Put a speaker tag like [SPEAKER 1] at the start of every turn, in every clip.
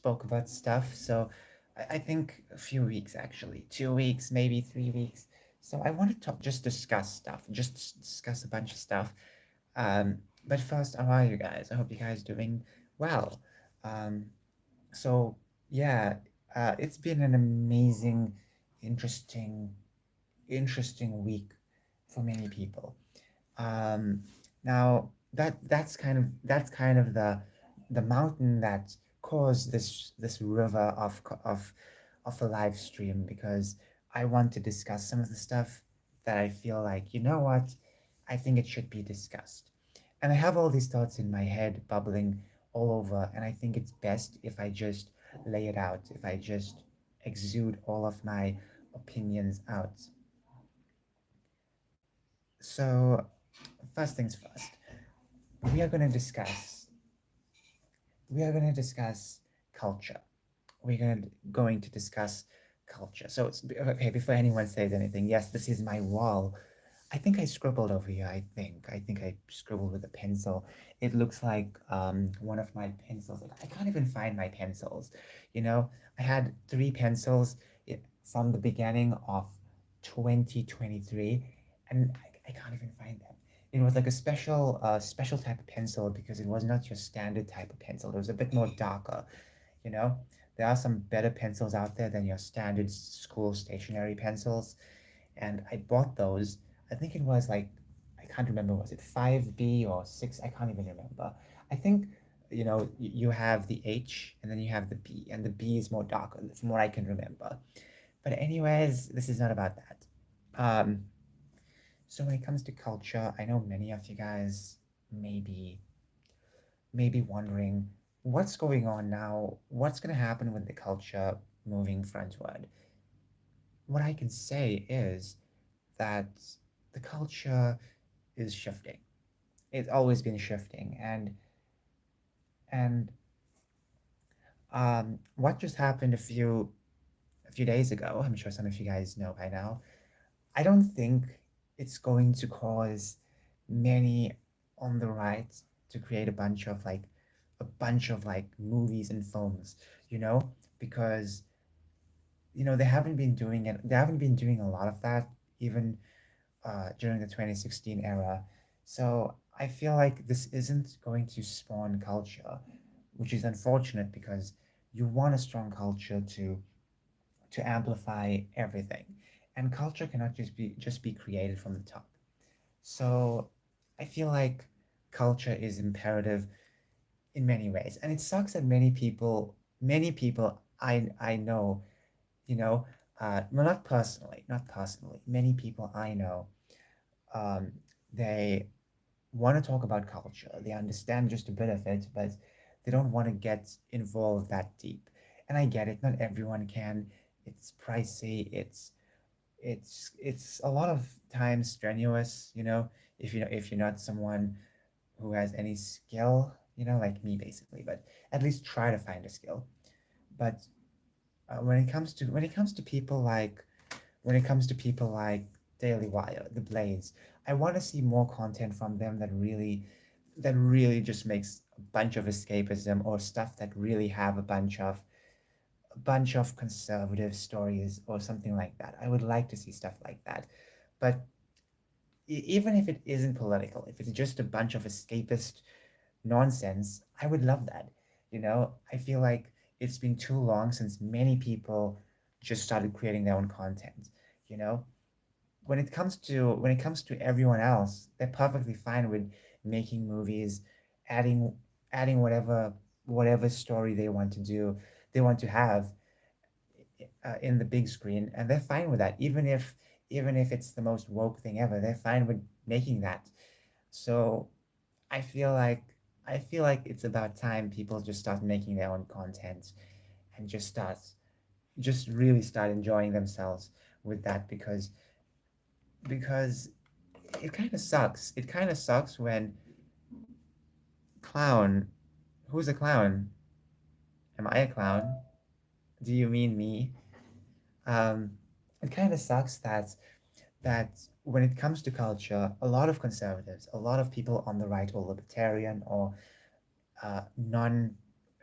[SPEAKER 1] spoke about stuff. So I think a few weeks actually, 2 weeks, maybe 3 weeks. So I want to talk, just discuss stuff, just discuss a bunch of stuff. But first, how are you guys? I hope you guys doing well. Um, so yeah, it's been an amazing, interesting, interesting week for many people. Um, Now that's kind of the mountain that caused this river of a live stream, because I want to discuss some of the stuff that I feel like, you know what, I think it should be discussed. And I have all these thoughts in my head bubbling all over, and I think it's best if I just lay it out, if I just exude all of my opinions out. So, first things first, we are going to discuss we are going to discuss culture. We're going to discuss culture. So, okay, before anyone says anything, yes, this is my wall. I think I scribbled over here. I think I scribbled with a pencil. It looks like one of my pencils. I can't even find my pencils. You know, I had three pencils from the beginning of 2023, and I can't even find them. It was like a special type of pencil, because it was not your standard type of pencil. It was a bit more darker. You know, there are some better pencils out there than your standard school stationery pencils, and I bought those. I think it was like, I can't remember, was it 5B or 6? I can't even remember. I think, you have the H and then you have the B, and the B is more darker from what I can remember. But anyways, this is not about that. Um, so when it comes to culture, I know many of you guys maybe maybe wondering what's going on now, what's going to happen with the culture moving frontward. What I can say is that the culture is shifting. It's always been shifting, and what just happened a few days ago, I'm sure some of you guys know by now. I don't think it's going to cause many on the right to create a bunch of like movies and films, you know, because they haven't been doing it. They haven't been doing a lot of that even during the 2016 era. So I feel like this isn't going to spawn culture, which is unfortunate, because you want a strong culture to amplify everything, and culture cannot just be created from the top. So I feel like culture is imperative in many ways, and it sucks that many people I know, you know, well, not personally, many people I know, um, they want to talk about culture. They understand just a bit of it, but they don't want to get involved that deep. And I get it. Not everyone can. It's pricey. It's a lot of times strenuous. If you're not someone who has any skill, like me basically. But at least try to find a skill. But when it comes to people like Daily Wire, The Blaze, I want to see more content from them that really just makes a bunch of escapism, or stuff that really have a bunch of conservative stories or something like that. I would like to see stuff like that. But even if it isn't political, if it's just a bunch of escapist nonsense, I would love that. I feel like it's been too long since many people just started creating their own content. You know, when it comes to everyone else, they're perfectly fine with making movies, adding adding whatever story they want to have in the big screen, and they're fine with that. Even if it's the most woke thing ever, they're fine with making that. So I feel like I feel like it's about time people just start making their own content, and just really start enjoying themselves with that, because it kind of sucks. It kind of sucks when clown. Who's a clown? Am I a clown? Do you mean me? Um, it kind of sucks that when it comes to culture, a lot of conservatives, a lot of people on the right, or libertarian, or non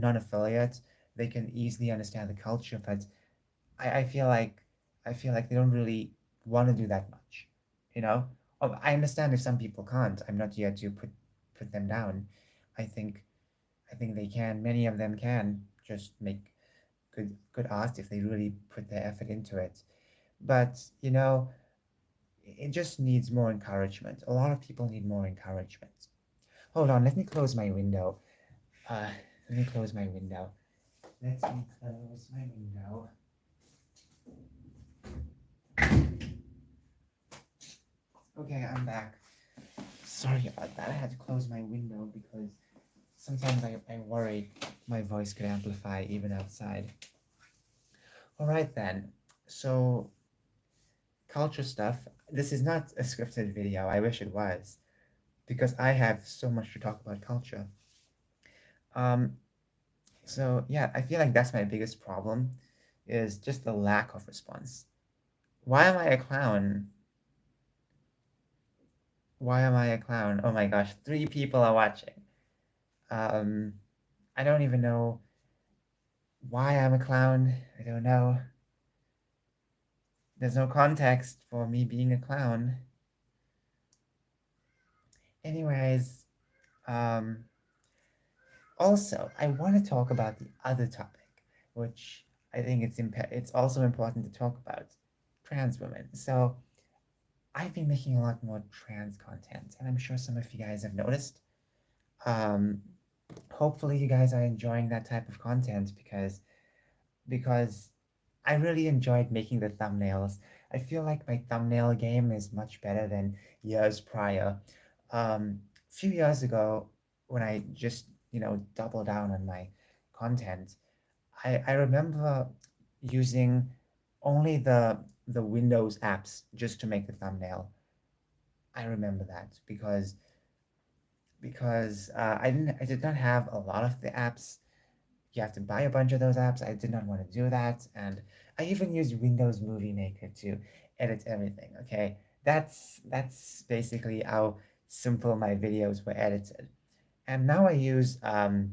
[SPEAKER 1] affiliate, they can easily understand the culture, but I feel like they don't really want to do that much, you know. I understand if some people can't. I'm not here to put them down. I think they can. Many of them can just make good art if they really put their effort into it. But it just needs more encouragement. A lot of people need more encouragement. Hold on, let me close my window. Uh, let me close my window. Let me close my window. Okay, I'm back. Sorry about that. I had to close my window because sometimes I worry my voice could amplify even outside. All right then. So, culture stuff. This is not a scripted video. I wish it was because I have so much to talk about culture. Um, so yeah, I feel like that's my biggest problem is just the lack of response. Why am I a clown? Why am I a clown? Oh my gosh, 3 people are watching. Um, I don't even know why I'm a clown. I don't know. There's no context for me being a clown. Anyways, um, also, I want to talk about the other topic, which I think it's also important to talk about trans women. So, I've been making a lot more trans content, and I'm sure some of you guys have noticed. Um, Hopefully, you guys are enjoying that type of content because I really enjoyed making the thumbnails. I feel like my thumbnail game is much better than years prior. A few years ago, when I just double down on my content, I remember using only the Windows apps just to make the thumbnail. I remember that because I did not have a lot of the apps. You have to buy a bunch of those apps. I did not want to do that, and I even used Windows Movie Maker to edit everything. Okay, that's basically how simple my videos were edited. And now I use Power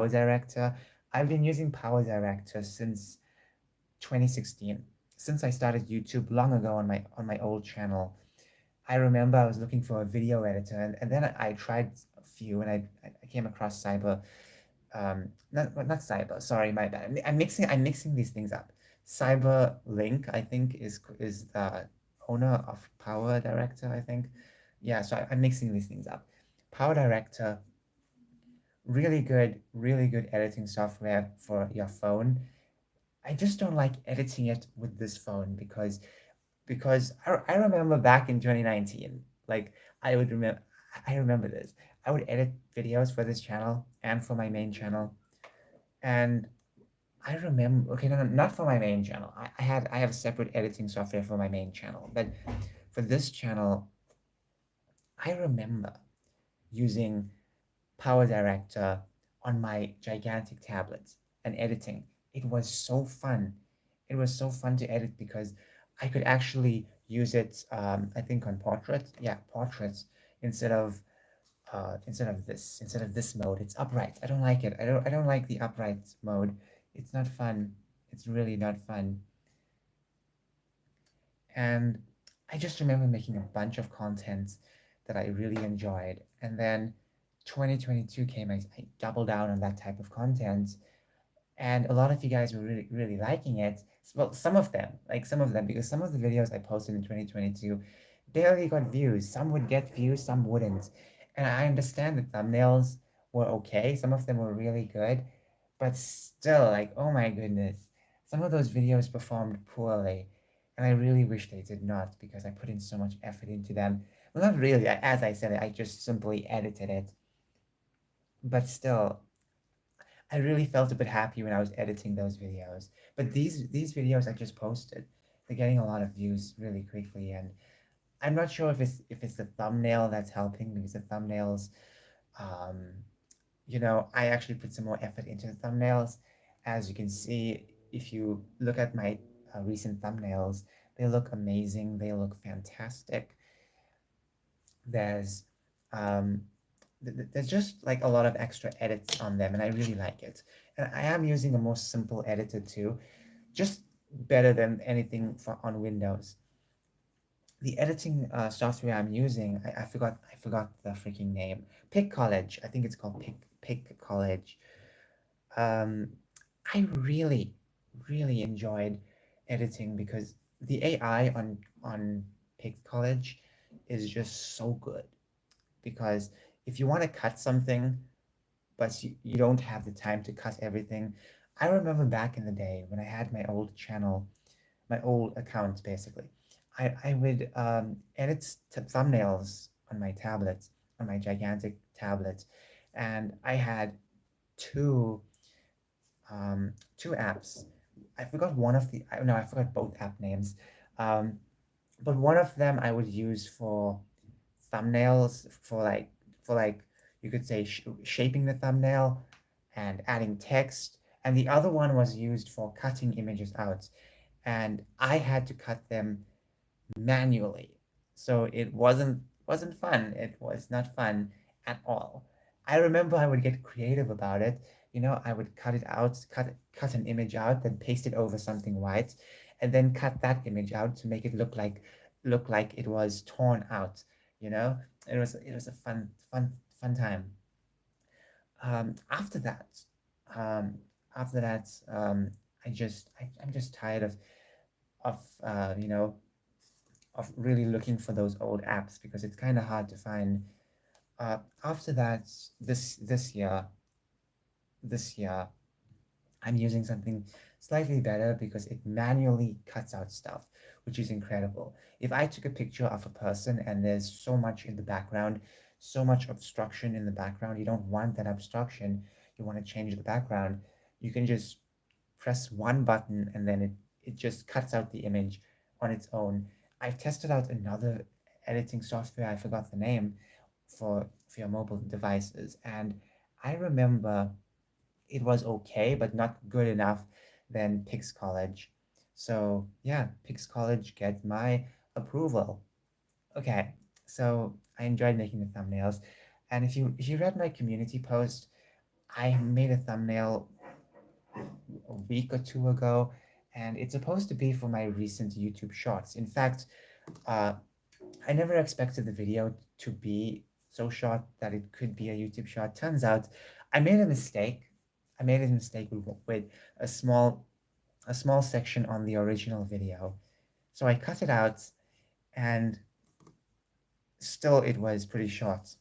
[SPEAKER 1] Director. I've been using Power Director since 2016, since I started YouTube long ago on my old channel. I remember I was looking for a video editor, and then I tried a few, and I came across Cyber. Not Cyber. Sorry, my bad. I'm mixing these things up. Cyber Link, I think, is the owner of Power Director. I think, yeah. So I'm mixing these things up. Power Director, really good editing software for your phone. I just don't like editing it with this phone because I remember back in 2019, like I remember this. I would edit videos for this channel and for my main channel, and I remember. Okay, no, not for my main channel. I have separate editing software for my main channel, but for this channel, I remember using Power Director on my gigantic tablet and editing. It was so fun. It was so fun to edit because I could actually use it. I think on portrait, yeah, portraits instead of instead of this mode. It's upright. I don't like it. I don't like the upright mode. It's not fun. It's really not fun. And I just remember making a bunch of content that I really enjoyed. And then 2022 came, I doubled down on that type of content. And a lot of you guys were really liking it. Well, some of them, because some of the videos I posted in 2022 barely got views. Some would get views, some wouldn't. And I understand the thumbnails were okay. Some of them were really good. But still, like, oh my goodness, some of those videos performed poorly. And I really wish they did not because I put in so much effort into them. Well, not really. As I said, I just simply edited it. But still, I really felt a bit happy when I was editing those videos. But these videos I just posted, they're getting a lot of views really quickly, and I'm not sure if it's the thumbnail that's helping because the thumbnails, um, I actually put some more effort into the thumbnails. As you can see, if you look at my recent thumbnails, they look amazing. They look fantastic. There's um, there's just like a lot of extra edits on them, and I really like it. And I am using a more simple editor too, just better than anything for on Windows. The editing software I'm using, I forgot the freaking name. Pick College, I think it's called Pick College. Um, I really enjoyed editing because the AI on Pick College is just so good. Because if you want to cut something, but you don't have the time to cut everything, I remember back in the day when I had my old channel, my old account basically. I would edit thumbnails on my tablet, on my gigantic tablet, and I had two two apps. I forgot one of the no, I forgot both app names, um, but one of them I would use for thumbnails for like you could say shaping the thumbnail and adding text, and the other one was used for cutting images out, and I had to cut them manually. So it wasn't fun. It was not fun at all. I remember I would get creative about it. I would cut it out, cut an image out, then paste it over something white, and then cut that image out to make it look like it was torn out. You know, it was a fun time. After that, um, I'm just tired of of really looking for those old apps because it's kind of hard to find. After that, this year, I'm using something slightly better because it manually cuts out stuff, which is incredible. If I took a picture of a person and there's so much in the background, so much obstruction in the background, you don't want that obstruction, you want to change the background, you can just press one button and then it just cuts out the image on its own. I've tested out another editing software, I forgot the name, for your mobile devices, and I remember it was okay, but not good enough than Pix College. So yeah, Pix College get my approval. Okay, so I enjoyed making the thumbnails, and if you read my community post, I made a thumbnail a week or two ago, and it's supposed to be for my recent YouTube shorts. In fact, uh, I never expected the video to be so short that it could be a YouTube short. Turns out, I made a mistake. I made a mistake with a small section on the original video. So I cut it out, and still it was pretty short.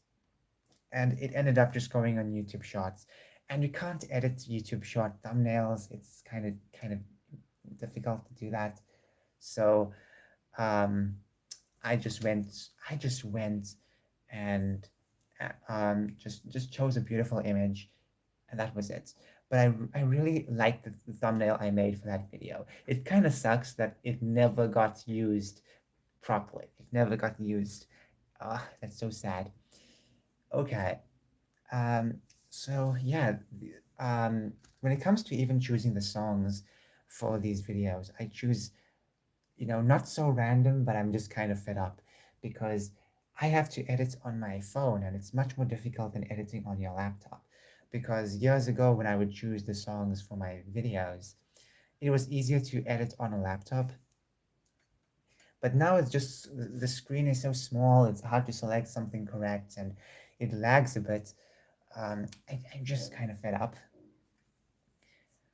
[SPEAKER 1] And it ended up just going on YouTube Shorts. And you can't edit YouTube short thumbnails. It's kind of difficult to do that. So um, I just went and just chose a beautiful image, and that was it. But I really liked the thumbnail I made for that video. It kind of sucks that it never got used properly. It never got used. Ah, that's so sad. Okay. Um, so yeah, when it comes to even choosing the songs for these videos, I choose, not so random, but I'm just kind of fed up because I have to edit on my phone and it's much more difficult than editing on your laptop. Because years ago, when I would choose the songs for my videos, it was easier to edit on a laptop. But now it's just the screen is so small, it's hard to select something correct and it lags a bit. I'm just kind of fed up.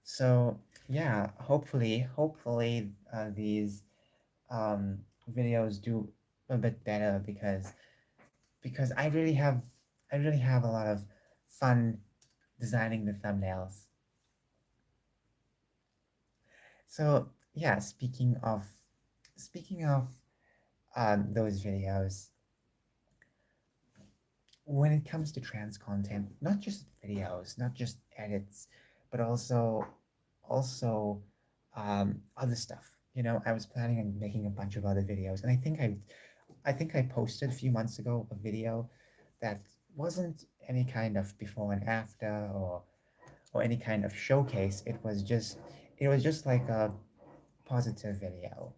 [SPEAKER 1] So yeah, hopefully these videos do a bit better because I really have a lot of fun designing the thumbnails. So yeah, speaking of those videos, when it comes to trans content, not just videos, not just edits, but also other stuff. I was planning on making a bunch of other videos, and I think I posted a few months ago a video that wasn't any kind of before and after or any kind of showcase. It was just like a positive video.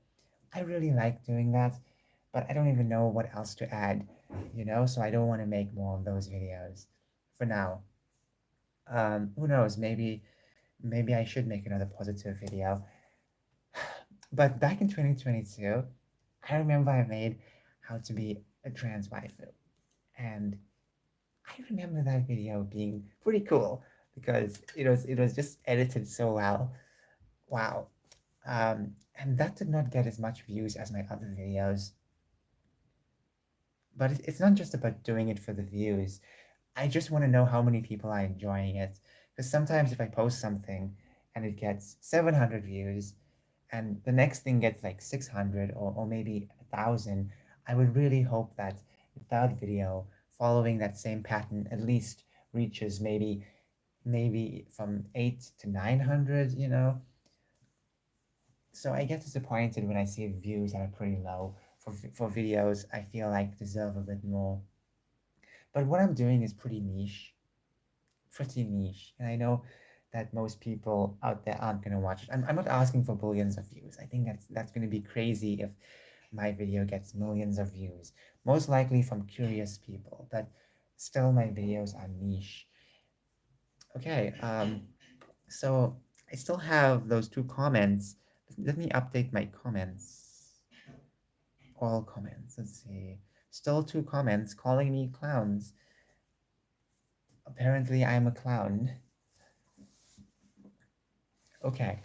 [SPEAKER 1] I really like doing that. but I don't even know what else to add, so I don't want to make more of those videos for now. Who knows? Maybe I should make another positive video. But back in 2022, I remember I made how to be a trans waifu, and I remember that video being pretty cool because it was just edited so well. Wow. And that did not get as much views as my other videos. But it's not just about doing it for the views. I just want to know how many people are enjoying it. Because sometimes if I post something and it gets 700 views and the next thing gets like 600 or maybe 1,000, I would really hope that the third video following that same pattern at least reaches maybe from 8 to 900. So I get disappointed when I see views that are pretty low for videos I feel like deserve a bit more. But what I'm doing is pretty niche, and I know that most people out there aren't gonna watch it. I'm not asking for billions of views. I think that's gonna be crazy if my video gets millions of views. Most likely from curious people, but still my videos are niche. Okay, so I still have those two comments. Let me update my comments. All comments. Let's see. Still two comments calling me clowns. Apparently, I'm a clown. Okay,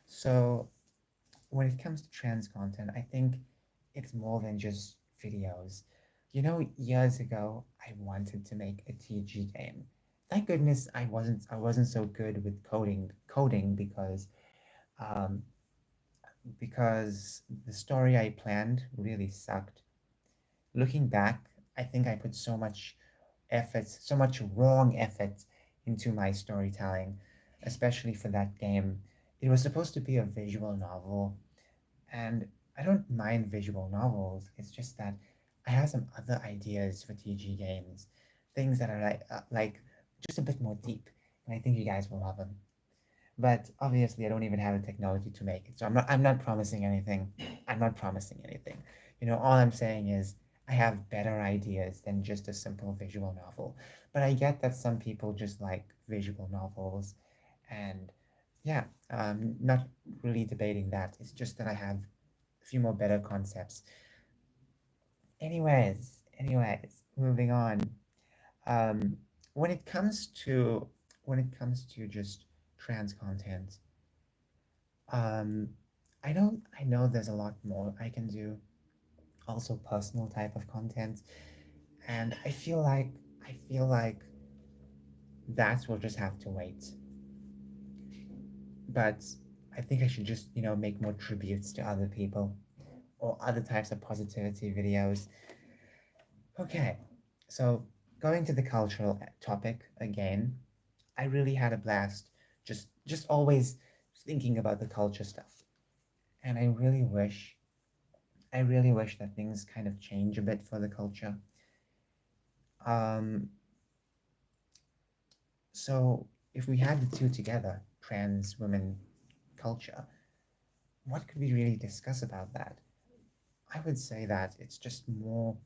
[SPEAKER 1] so when it comes to trans content, I think it's more than just videos. Years ago, I wanted to make a TG game. Thank goodness I wasn't so good with coding um, because the story I planned really sucked. Looking back, I think I put so much wrong effort into my storytelling, especially for that game. It was supposed to be a visual novel, and I don't mind visual novels. It's just that I have some other ideas for TG games, things that are like just a bit more deep, and I think you guys will love them. But obviously, I don't even have the technology to make it, so I'm not promising anything. I'm not promising anything. All I'm saying is I have better ideas than just a simple visual novel. But I get that some people just like visual novels, and yeah, not really debating that. It's just that I have a few more better concepts. Anyways, moving on. Um, when it comes to just trans content, um, I know there's a lot more I can do. Also, personal type of content, and I feel like that will just have to wait. But I think I should just make more tributes to other people or other types of positivity videos. Okay, so going to the cultural topic again, I really had a blast just always thinking about the culture stuff. And I really wish that things kind of change a bit for the culture. Um, so if we had the two together, trans women culture, what could we really discuss about that? I would say that it's just more.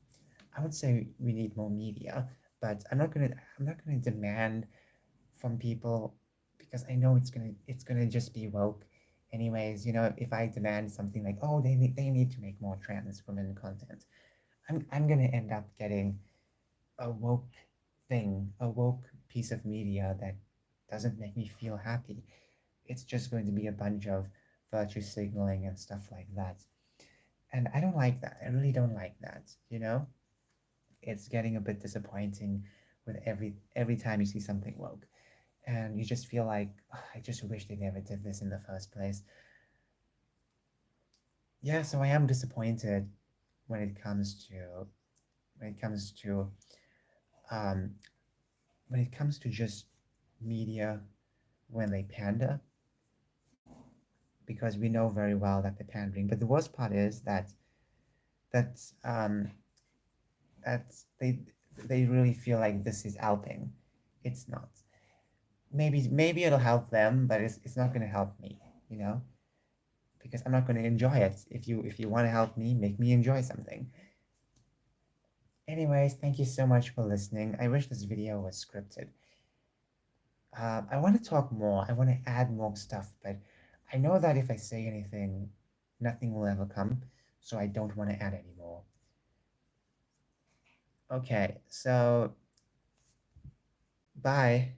[SPEAKER 1] I would say we need more media, but I'm not gonna demand from people because I know it's gonna just be woke. Anyways, if I demand something like, oh, they need to make more trans women content, I'm gonna end up getting a woke a woke piece of media that doesn't make me feel happy. It's just going to be a bunch of virtue signaling and stuff like that. And I don't like that. I really don't like that. It's getting a bit disappointing with every time you see something woke. And you just feel like, "Ugh, I just wish they never did this in the first place." Yeah, so I am disappointed when it comes to when it comes to um, just media when they pander, because we know very well that they're pandering. But the worst part is that um, that they really feel like this is helping. It's not. Maybe it'll help them, but it's not going to help me. You know, because I'm not going to enjoy it. If you want to help me, make me enjoy something. Anyways, thank you so much for listening. I wish this video was scripted. I want to talk more. I want to add more stuff, but I know that if I say anything, nothing will ever come, so I don't want to add any more. Okay, so bye.